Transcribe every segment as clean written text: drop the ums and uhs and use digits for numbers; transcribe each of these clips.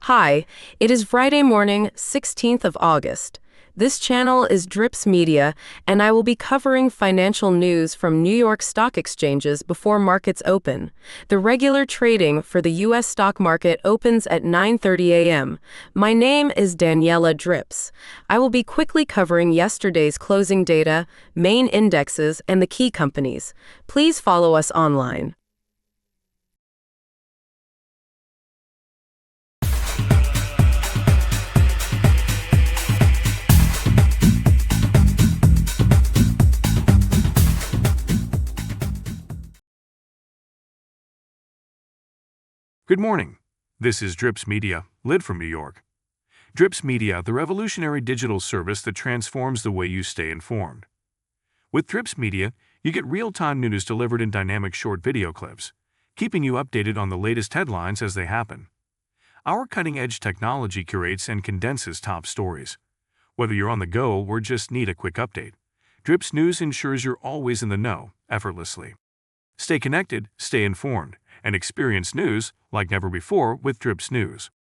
Hi, it is Friday morning, 16th of August. This channel is Drips Media, and I will be covering financial news from New York stock exchanges before markets open. The regular trading for the U.S. stock market opens at 9:30 a.m. My name is Daniela Drips. I will be quickly covering yesterday's closing data, main indexes, and the key companies. Please follow us online. Good morning. This is Drips Media, lid from New York. Drips Media, the revolutionary digital service that transforms the way you stay informed. With Drips Media, you get real-time news delivered in dynamic short video clips, keeping you updated on the latest headlines as they happen. Our cutting-edge technology curates and condenses top stories. Whether you're on the go or just need a quick update, Drips News ensures you're always in the know, effortlessly. Stay connected, stay informed, and experience news like never before with Drips News.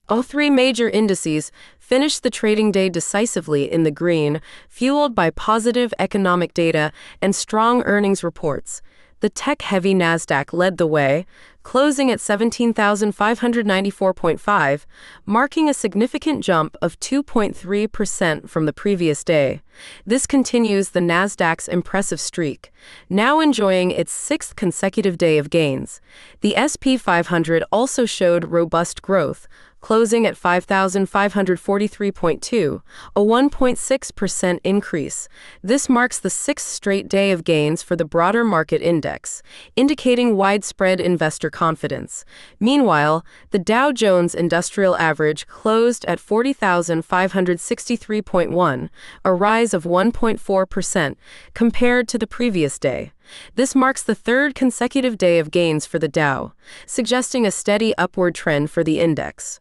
All three major indices finished the trading day decisively in the green, fueled by positive economic data and strong earnings reports. The tech-heavy NASDAQ led the way, closing at 17,594.5, marking a significant jump of 2.3% from the previous day. This continues the NASDAQ's impressive streak, now enjoying its sixth consecutive day of gains. The S&P 500 also showed robust growth, closing at 5,543.2, a 1.6% increase. This marks the sixth straight day of gains for the broader market index, indicating widespread investor confidence. Meanwhile, the Dow Jones Industrial Average closed at 40,563.1, a rise of 1.4% compared to the previous day. This marks the third consecutive day of gains for the Dow, suggesting a steady upward trend for the index.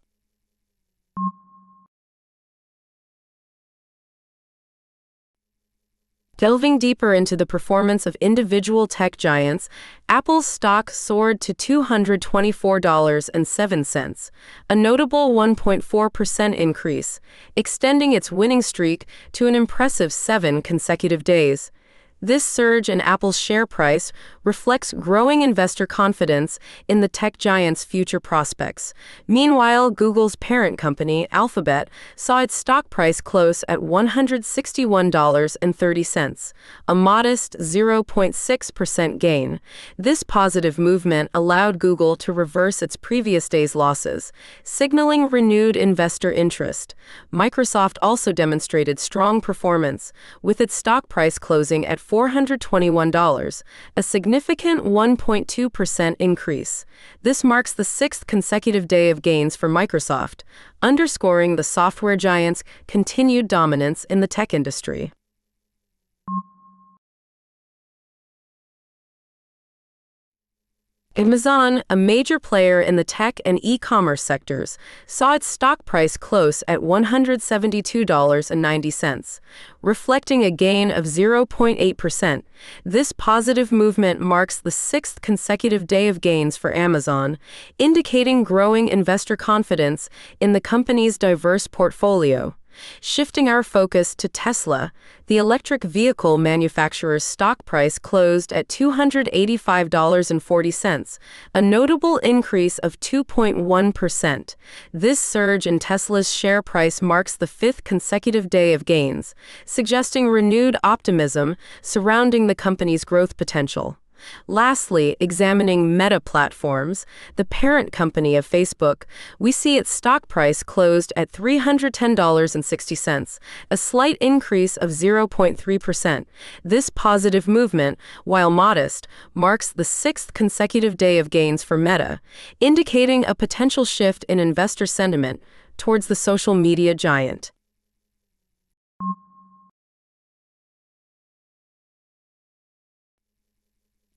Delving deeper into the performance of individual tech giants, Apple's stock soared to $224.07, a notable 1.4% increase, extending its winning streak to an impressive 7 consecutive days. This surge in Apple's share price reflects growing investor confidence in the tech giant's future prospects. Meanwhile, Google's parent company, Alphabet, saw its stock price close at $161.30, a modest 0.6% gain. This positive movement allowed Google to reverse its previous day's losses, signaling renewed investor interest. Microsoft also demonstrated strong performance, with its stock price closing at $421, a significant 1.2% increase. This marks the sixth consecutive day of gains for Microsoft, underscoring the software giant's continued dominance in the tech industry. Amazon, a major player in the tech and e-commerce sectors, saw its stock price close at $172.90, reflecting a gain of 0.8%. This positive movement marks the sixth consecutive day of gains for Amazon, indicating growing investor confidence in the company's diverse portfolio. Shifting our focus to Tesla, the electric vehicle manufacturer's stock price closed at $285.40, a notable increase of 2.1%. This surge in Tesla's share price marks the fifth consecutive day of gains, suggesting renewed optimism surrounding the company's growth potential. Lastly, examining Meta Platforms, the parent company of Facebook, we see its stock price closed at $310.60, a slight increase of 0.3%. This positive movement, while modest, marks the sixth consecutive day of gains for Meta, indicating a potential shift in investor sentiment towards the social media giant.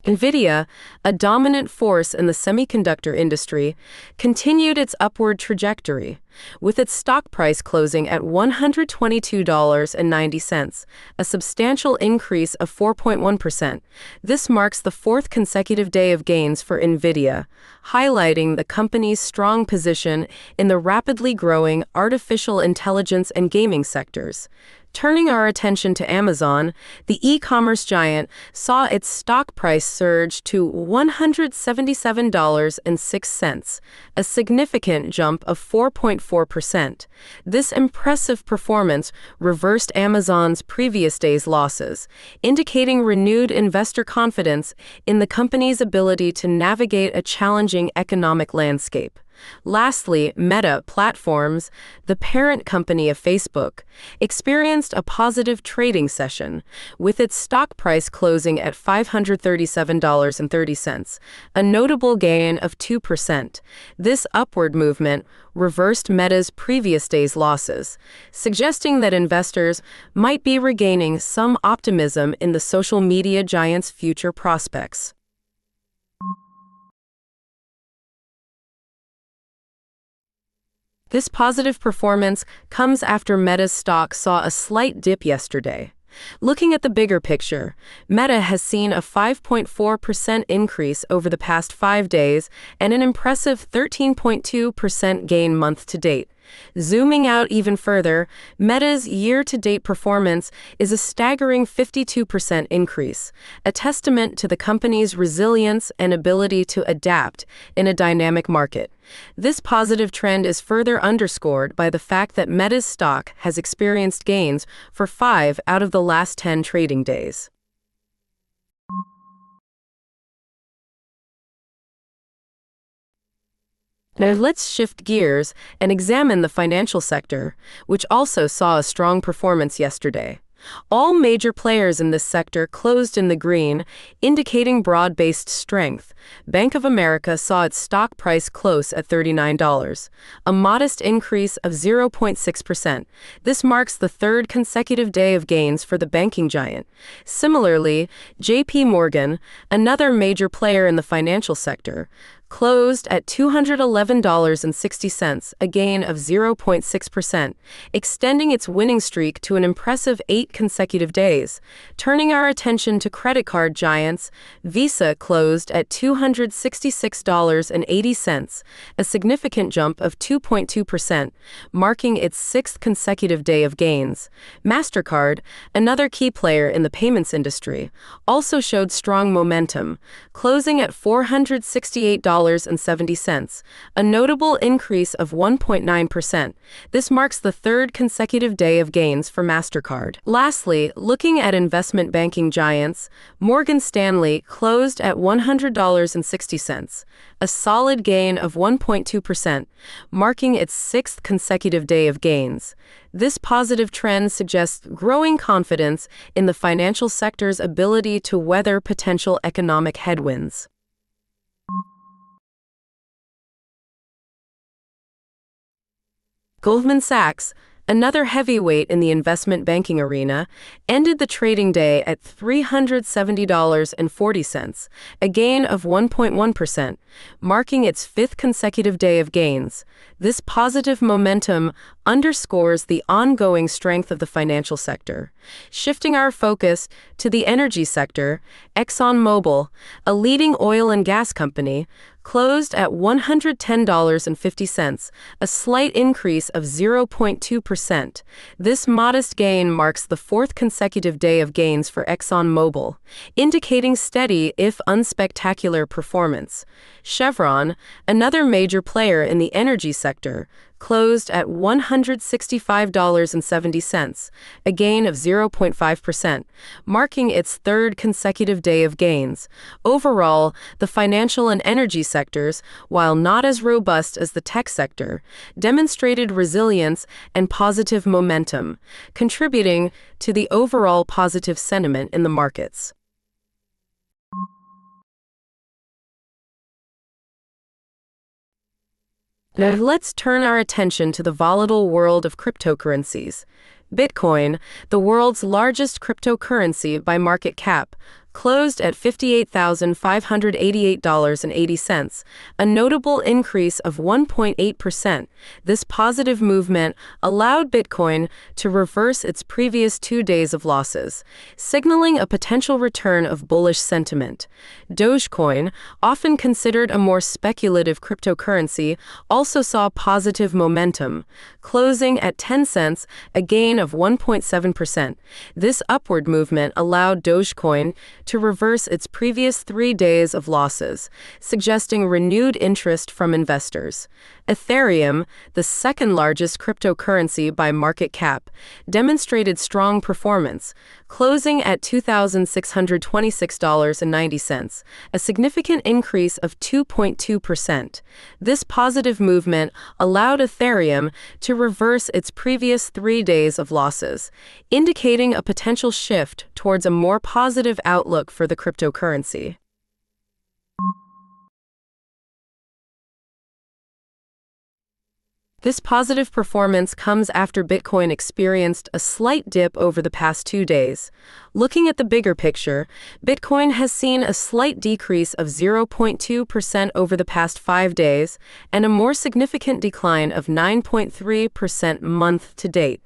NVIDIA, a dominant force in the semiconductor industry, continued its upward trajectory, with its stock price closing at $122.90, a substantial increase of 4.1%. This marks the fourth consecutive day of gains for NVIDIA, highlighting the company's strong position in the rapidly growing artificial intelligence and gaming sectors. Turning our attention to Amazon, the e-commerce giant saw its stock price surge to $177.06, a significant jump of 4.4%. This impressive performance reversed Amazon's previous day's losses, indicating renewed investor confidence in the company's ability to navigate a challenging economic landscape. Lastly, Meta Platforms, the parent company of Facebook, experienced a positive trading session, with its stock price closing at $537.30, a notable gain of 2%. This upward movement reversed Meta's previous day's losses, suggesting that investors might be regaining some optimism in the social media giant's future prospects. This positive performance comes after Meta's stock saw a slight dip yesterday. Looking at the bigger picture, Meta has seen a 5.4% increase over the past 5 days and an impressive 13.2% gain month to date. Zooming out even further, Meta's year-to-date performance is a staggering 52% increase, a testament to the company's resilience and ability to adapt in a dynamic market. This positive trend is further underscored by the fact that Meta's stock has experienced gains for 5 out of the last 10 trading days. Now let's shift gears and examine the financial sector, which also saw a strong performance yesterday. All major players in this sector closed in the green, indicating broad-based strength. Bank of America saw its stock price close at $39, a modest increase of 0.6%. This marks the third consecutive day of gains for the banking giant. Similarly, J.P. Morgan, another major player in the financial sector, closed at $211.60, a gain of 0.6%, extending its winning streak to an impressive 8 consecutive days. Turning our attention to credit card giants, Visa closed at $266.80, a significant jump of 2.2%, marking its 6th consecutive day of gains. MasterCard, another key player in the payments industry, also showed strong momentum, closing at $468.70, a notable increase of 1.9%. This marks the third consecutive day of gains for MasterCard. Lastly, looking at investment banking giants, Morgan Stanley closed at $100.60, a solid gain of 1.2%, marking its 6th consecutive day of gains. This positive trend suggests growing confidence in the financial sector's ability to weather potential economic headwinds. Goldman Sachs, another heavyweight in the investment banking arena, ended the trading day at $370.40, a gain of 1.1%, marking its 5th consecutive day of gains. This positive momentum underscores the ongoing strength of the financial sector. Shifting our focus to the energy sector, ExxonMobil, a leading oil and gas company, closed at $110.50, a slight increase of 0.2%. This modest gain marks the 4th consecutive day of gains for ExxonMobil, indicating steady, if unspectacular, performance. Chevron, another major player in the energy sector, closed at $165.70, a gain of 0.5%, marking its 3rd consecutive day of gains. Overall, the financial and energy sectors, while not as robust as the tech sector, demonstrated resilience and positive momentum, contributing to the overall positive sentiment in the markets. Now let's turn our attention to the volatile world of cryptocurrencies. Bitcoin, the world's largest cryptocurrency by market cap, closed at $58,588.80, a notable increase of 1.8%. This positive movement allowed Bitcoin to reverse its previous 2 days of losses, signaling a potential return of bullish sentiment. Dogecoin, often considered a more speculative cryptocurrency, also saw positive momentum, closing at 10 cents, a gain of 1.7%. This upward movement allowed Dogecoin to reverse its previous 3 days of losses, suggesting renewed interest from investors. Ethereum, the second largest cryptocurrency by market cap, demonstrated strong performance, closing at $2,626.90, a significant increase of 2.2%. This positive movement allowed Ethereum to reverse its previous 3 days of losses, indicating a potential shift towards a more positive outlook for the cryptocurrency. This positive performance comes after Bitcoin experienced a slight dip over the past 2 days. Looking at the bigger picture, Bitcoin has seen a slight decrease of 0.2% over the past 5 days and a more significant decline of 9.3% month to date.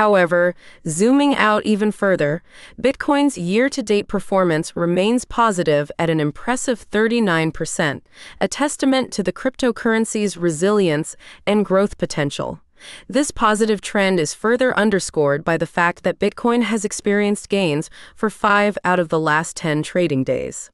However, zooming out even further, Bitcoin's year-to-date performance remains positive at an impressive 39%, a testament to the cryptocurrency's resilience and growth potential. This positive trend is further underscored by the fact that Bitcoin has experienced gains for 5 out of the last 10 trading days.